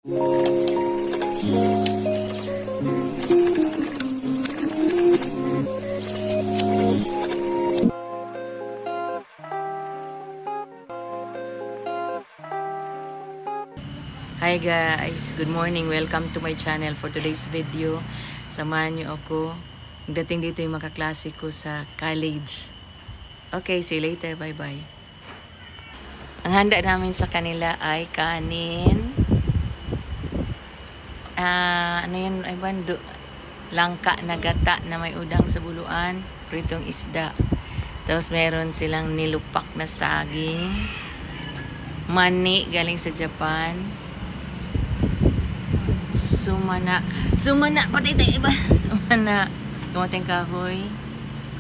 Hi guys, good morning. Welcome to my channel. For today's video, samahan niyo ako. Dating dito yung mga kaklase ko sa college. Okay, see you later. Bye bye. Ang handa namin sa kanila ay kanin. Ano yun? Ay bando. Langka na gata na may udang sa buluan. Pritong isda. Tapos meron silang nilupak na saging. Mani galing sa Japan. Sumana, patay tayo iba. Sumana, kumating kahoy,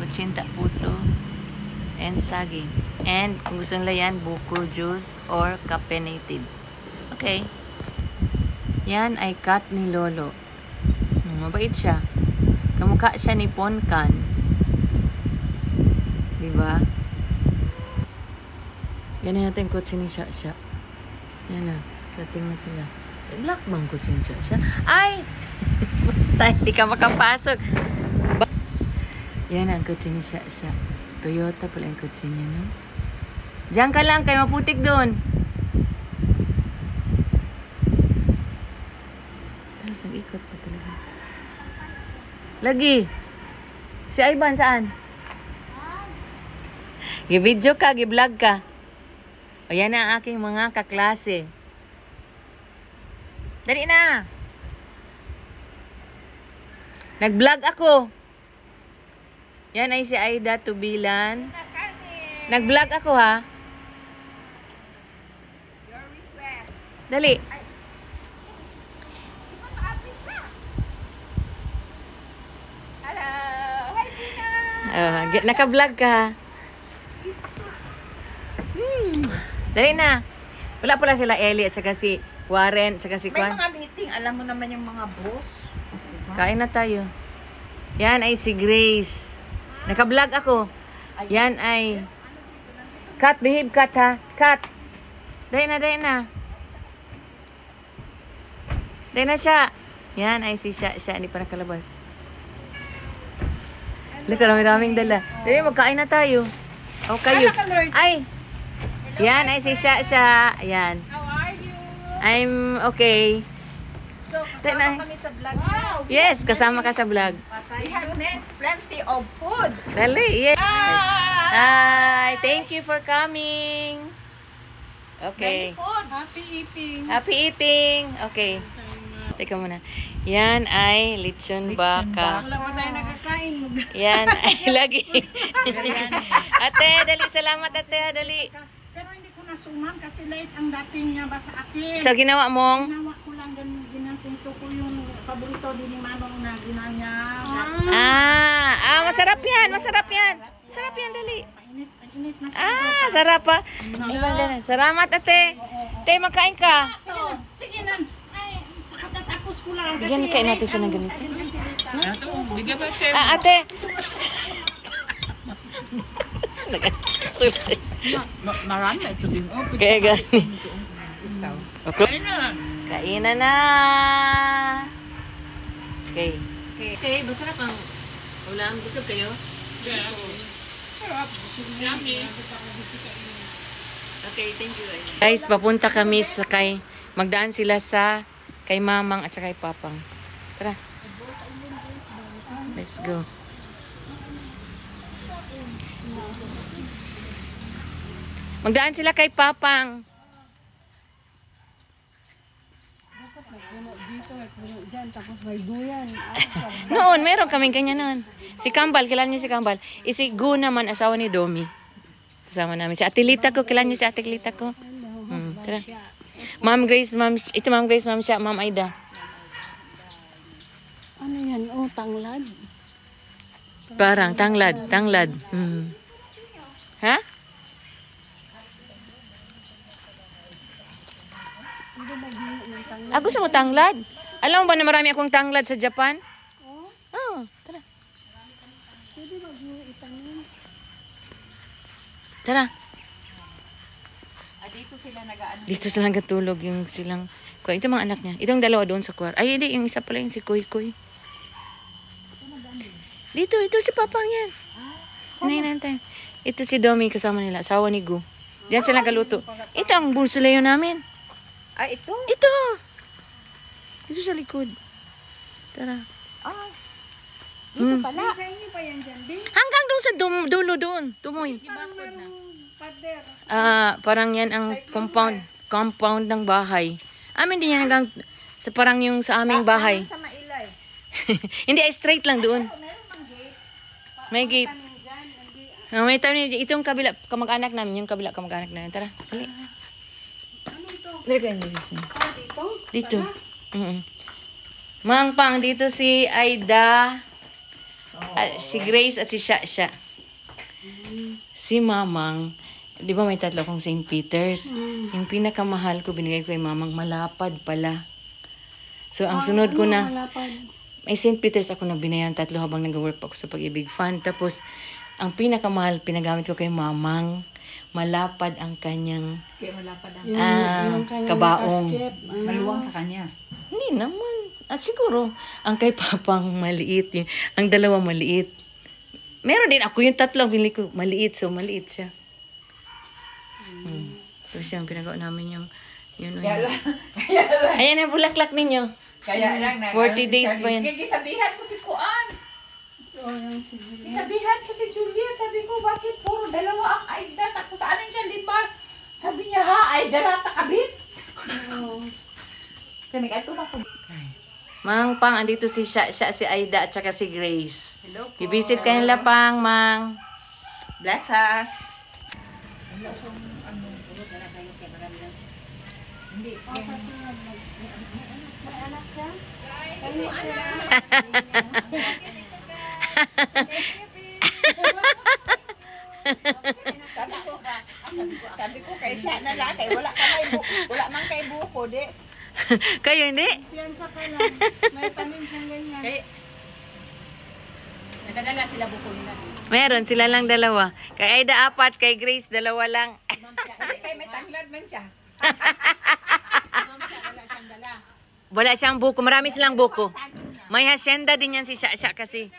kutsinta puto, and saging. And kung gusto nila yan, buko juice or caffeinated. Okay. Yan ay cut ni Lolo. Mabait siya. Kamukha siya ni Ponkan. Diba? Yan na natin kutsi ni Shasha. Yan na. Dating na sila. Black bang kutsi ni Shasha? Ay! Hindi ka makapasok. Yan ang kutsi ni Shasha. Toyota pala yung kutsi niya, no? Diyan ka lang, kayo maputik doon. Tapos nag-ikot pa talaga. Lagi! Si Ivan saan? Gi-video ka, gi-vlog ka. O yan ang aking mga kaklase. Dali na! Nag-vlog ako. Yan ay si Aida Tubilan. Nag-vlog ako ha. Your request. Dali. Hello! Hi, Tina! Naka-vlog ka. Dali na. Wala pala sila Ellie at saka si Warren at saka si May Kwan. mga meeting. Alam mo naman yung mga boss. Diba? Kain na tayo. Yan ay si Grace. Naka-vlog ako. Yan ay Kat, behave Kat ha. Kat. Dahil na, dahil na. Dahil na siya. Yan ay si Sha. Hindi pa nakalabas. Laka, raming dala. Dahil magkain na tayo. O kayo. Ay. Yan ay si Sha. Yan. How are you? I'm okay. So, kasama kami sa vlog. Wow! Yes, kasama ka sa vlog. We have made plenty of food. Dali, yes. Hi, thank you for coming. Okay. Many food. Happy eating. Happy eating. Okay. Teka muna. Yan ay lechon baka. Wala pa tayo nakakain. Yan ay lagi. Ate, dali. Salamat ate. Dali. Pero hindi ko nasuman kasi late ang dating niya ba sa akin. So, ginawa mong? Ginawa ko lang ginantinto ko yung paborito din ni Manong na ginanya. Masarap yan. Masarap yan. Masarap yan, dali. Mainit na siya. Sarap pa. Salamat ate. Ate, makain ka. Sige na. Ay, katatapos ko lang. Bigyan kayo natin siya ng ganito. Bigyan pa chef. Ate. Marami ito din. Kaya gani. Kainan na. Okay. Okay, masarap ang ulam. Busog kayo? Sarap. Yummy. Okay, thank you. Guys, papunta kami sa magdaan sila sa kay Mamang at saka kay Papang. Tara. Let's go. Magdaan sila kay Papang. Noon, meron kaming kanya noon. Si Kambal, kilala niyo si Kambal. Si Gu naman, asawa ni Domi. Kasama namin. Si Atilita ko, kilala niyo si Atilita ko. Tara. Ma'am Grace, ito Ma'am Grace, Ma'am Sha, Ma'am Aida. Ano yan? Oh, tanglad. Parang, tanglad. Ha? Gusto mo tanglad? Alam mo ba na marami akong tanglad sa Japan? Oo. Tara. Tara. Dito Dito sila nagtulog yung silang... Ito mga anak niya. Itong dalawa doon sa kwarto. Ay, hindi. Yung isa pala yung si Koy Koy. Dito, ito si Papang yan. Nainantay. Ito si Domi kasama nila. Asawa ni Gu. Diyan sila galuto. Ito ang bursulayo namin. Ah, ito? Ito. Ito sa likod. Tara. Ah. Dito pala. Sa inyo pa yan dyan, Bing? Hanggang doon sa dulo doon. Tumoy. Parang merong pader. Parang yan ang compound ng bahay. Amin din yan hanggang sa parang yung sa aming bahay. Sa mailay. Hindi, ay straight lang doon. May gate. May tayo itong kabila, kamag-anak namin, yung kabila kamag-anak namin. Tara, dali. Dali kayo dito. Mang Pang, dito si Aida, si Grace at si Shasha. Si Mamang, di ba may tatlo akong St. Peter's? Yung pinakamahal ko, binigay ko kay Mamang, malapad pala. So, ang sunod ko na, may St. Peter's ako na binayaran tatlo habang nag-work pa ako sa Pag-ibig Fund. Tapos, ang pinakamahal, pinagamit ko kay Mamang, malapad ang kanyang Kaya malapad ang kabaong. maluwang sa kanya. Hindi naman. At siguro, ang kay Papang maliit. Ang dalawa maliit. Meron din ako yung tatlong binili ko. Maliit. So, maliit siya. Tapos yung pinagawa namin yung... Ayan ang bulaklak ninyo. Kaya lang 40 days pa yan. Gisabihan ko si Kuan. Gisabihan ko si Juliet. Sabi ko, bakit puro dalawa ang Aida? Sabi ko, saan siya limar? Sabi niya, ha? Aida rata kabit? Kaya ito na ko. Mang Pang, andito si si Aida at saka si Grace. Hello po. I-visit kayo nila, Pang, Mang. Bless us. Sabi ko kay siya na lang, kay wala man kay buko, di. Kayo hindi? Piyansa ka lang. May tanim siyang ganyan. Kay nadadala sila buko nila. Meron, sila lang dalawa. Kay Aida, 4. Kay Grace, 2 lang. Kasi kay may tanglad man siya. Wala siyang dala. Wala siyang buko. Marami silang buko. May hacienda din yan si Shasha kasi.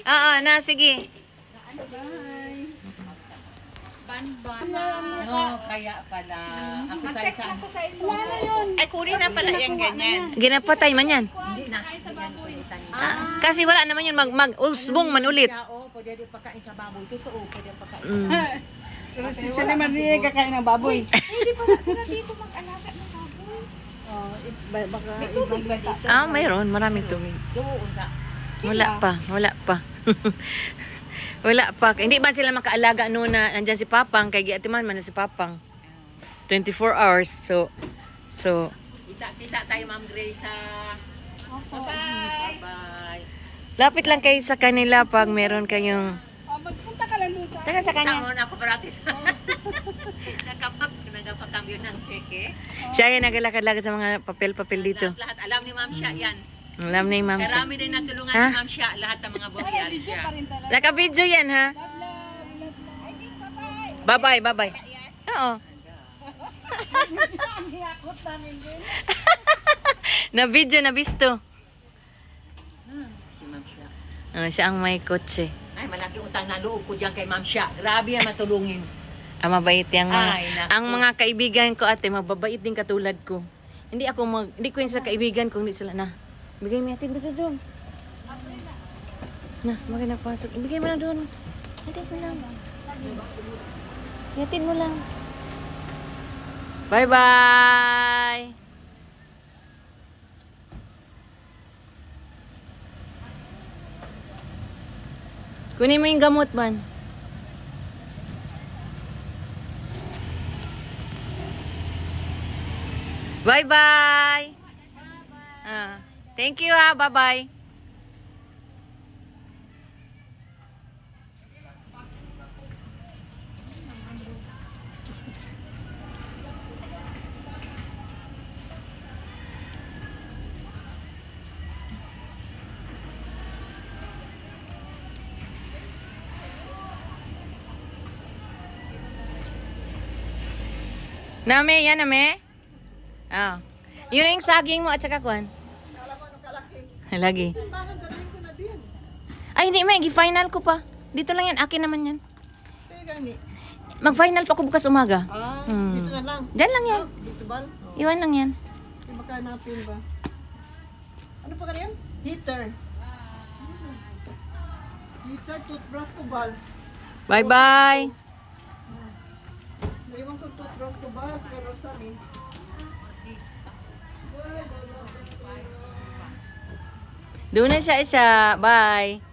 Oo, na, sige. No, kaya pala. Ako sa Ano yun? Ay, kunin na pala yung ganyan. Ginapatay man yan. Hindi na. Kasi wala naman yun. Mag-usbong man ulit. Oo, pwede rin pagkain sa baboy. Totoo, pwede pagkain. Pero si siya naman rin kakain ng baboy. Hindi pala sila dito mag-alaga ng baboy. Baka May tubig ba dito? Mayroon. Maraming tubig. Doon na. Wala pa. Wala pa. Hindi ba sila makaalaga noon na nandyan si Papang? Kay Giatiman man na si Papang. 24 hours. So Kita tayo, Ma'am Grace, ha? Bye-bye. Bye-bye. lapit lang kayo sa kanila pag meron kayong... magpunta ka lang doon sa... Tsaka sa kanya. Tangon ako parati. Nagapakambyo ng keke. Siya yan nagalakad-lakad sa mga papel-papel dito. Lahat alam ni Ma'am Sha yan. Alam na yung ma'am. Karami din natulungan ni Ma'am Sha. Lahat ng mga bukyan siya. Naka-video yan, ha? Bye-bye. Oo. Hiyakot namin din. Na-video, na-bisto. Si Ma'am Sha. Siya ang may kotse. Ay, malaki utang na loob ko diyan kay Ma'am Sha. Grabe yan matulungin. Mabait yung mga... Ay, naku. ang mga kaibigan ko, ate, mababait din katulad ko. Hindi ko yun sila kaibigan kung hindi sila na. Bigay mo natin doon. Na, makinapasok. Ibigay mo lang doon. Hatid mo lang. Hatid mo lang. Bye-bye! Kunin mo yung gamot, man. Bye-bye! Thank you, ha. Bye-bye. Name, yan name. Ah. Yun yung saging mo at saka kuan. Kala ko anong kalaki. Lagi. Bakit gagawin ko na din? Ay, hindi, may. Final ko pa. Dito lang yan. Akin naman yan. Kaya gani. Mag-final pa ko bukas umaga. Ah, Hmm. dito na lang. Diyan lang yan. Dito ba? Oh. Iwan lang yan. Kaya baka hanapin ba? Ano pa ganyan? Heater. Heater, toothbrush ko bal. Bye-bye. Naiwan ko toothbrush ko bal. Pero saan eh? Doon na siya isa. Bye.